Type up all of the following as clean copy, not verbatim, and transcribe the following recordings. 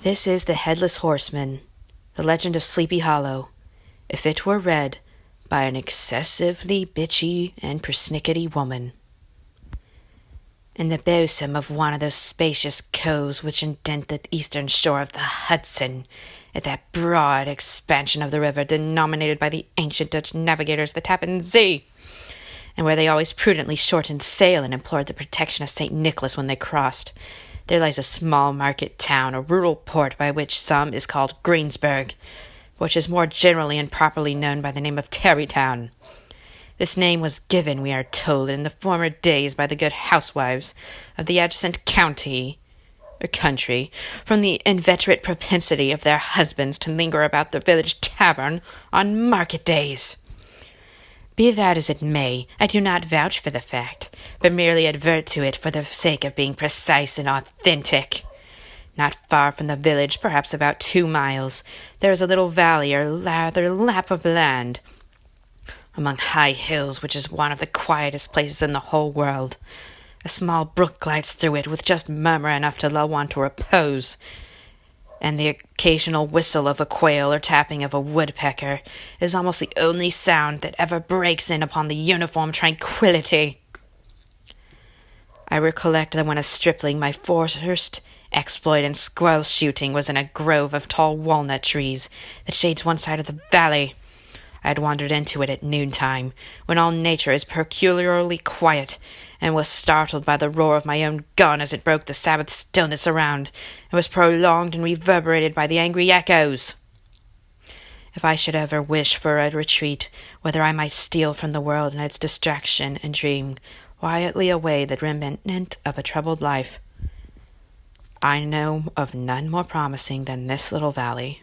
This is the Headless Horseman, the legend of Sleepy Hollow, if it were read by an excessively bitchy and persnickety woman. In the bosom of one of those spacious coves which indent the eastern shore of the Hudson, at that broad expansion of the river denominated by the ancient Dutch navigators the Tappan Zee, and where they always prudently shortened sail and implored the protection of St. Nicholas when they crossed, there lies a small market town, a rural port by which some is called Greensburg, which is more generally and properly known by the name of Tarrytown. This name was given, we are told, in the former days by the good housewives of the adjacent country, from the inveterate propensity of their husbands to linger about the village tavern on market days. Be that as it may, I do not vouch for the fact, but merely advert to it for the sake of being precise and authentic. Not far from the village, perhaps about 2 miles, there is a little valley or rather lap of land, among high hills, which is one of the quietest places in the whole world. A small brook glides through it with just murmur enough to lull one to repose, and the occasional whistle of a quail or tapping of a woodpecker is almost the only sound that ever breaks in upon the uniform tranquillity. I recollect that when a stripling, my first exploit in squirrel shooting was in a grove of tall walnut trees that shades one side of the valley. I had wandered into it at noontime, when all nature is peculiarly quiet, and was startled by the roar of my own gun as it broke the Sabbath stillness around, and was prolonged and reverberated by the angry echoes. If I should ever wish for a retreat, whether I might steal from the world and its distraction and dream quietly away the remnant of a troubled life, I know of none more promising than this little valley.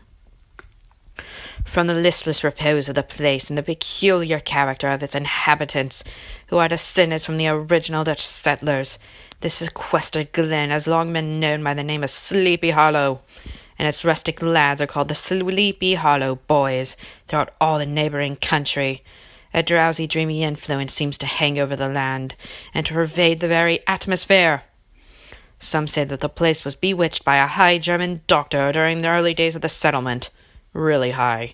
From the listless repose of the place and the peculiar character of its inhabitants, who are descendants from the original Dutch settlers, this sequestered glen has long been known by the name of Sleepy Hollow, and its rustic lads are called the Sleepy Hollow Boys throughout all the neighboring country. A drowsy, dreamy influence seems to hang over the land, and to pervade the very atmosphere. Some say that the place was bewitched by a high German doctor during the early days of the settlement. Really high.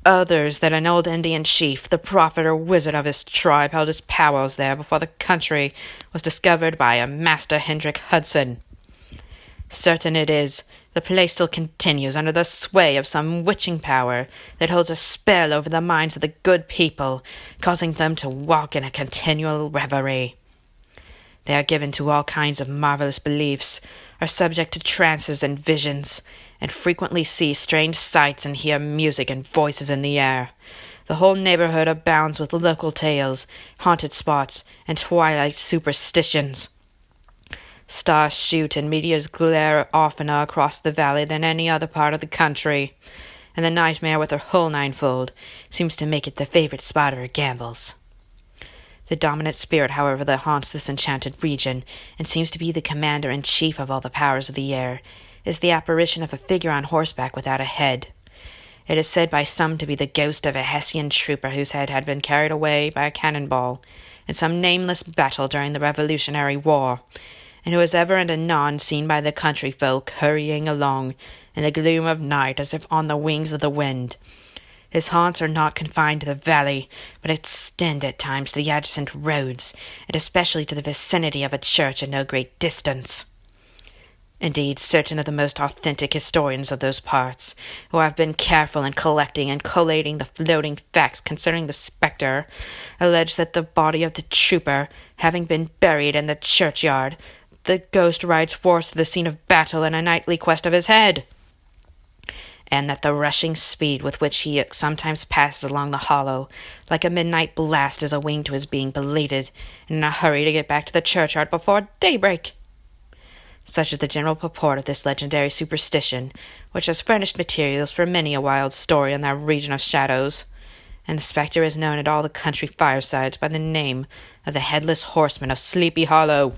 Others that an old Indian chief, the prophet or wizard of his tribe, held his powers there before the country was discovered by a Master Hendrik Hudson. Certain it is, the place still continues under the sway of some witching power that holds a spell over the minds of the good people, causing them to walk in a continual reverie. They are given to all kinds of marvelous beliefs, are subject to trances and visions, and frequently see strange sights and hear music and voices in the air. The whole neighborhood abounds with local tales, haunted spots, and twilight superstitions. Stars shoot and meteors glare oftener across the valley than any other part of the country, and the nightmare with her whole ninefold seems to make it the favorite spot of her gambols. The dominant spirit, however, that haunts this enchanted region, and seems to be the commander-in-chief of all the powers of the air, is the apparition of a figure on horseback without a head. It is said by some to be the ghost of a Hessian trooper whose head had been carried away by a cannonball in some nameless battle during the Revolutionary War, and who is ever and anon seen by the country folk hurrying along in the gloom of night as if on the wings of the wind. His haunts are not confined to the valley, but extend at times to the adjacent roads, and especially to the vicinity of a church at no great distance. Indeed, certain of the most authentic historians of those parts, who have been careful in collecting and collating the floating facts concerning the spectre, allege that the body of the trooper, having been buried in the churchyard, the ghost rides forth to the scene of battle in a nightly quest of his head, and that the rushing speed with which he sometimes passes along the hollow, like a midnight blast, is owing to his being belated and in a hurry to get back to the churchyard before daybreak. Such is the general purport of this legendary superstition, which has furnished materials for many a wild story in that region of shadows, and the spectre is known at all the country firesides by the name of the Headless Horseman of Sleepy Hollow.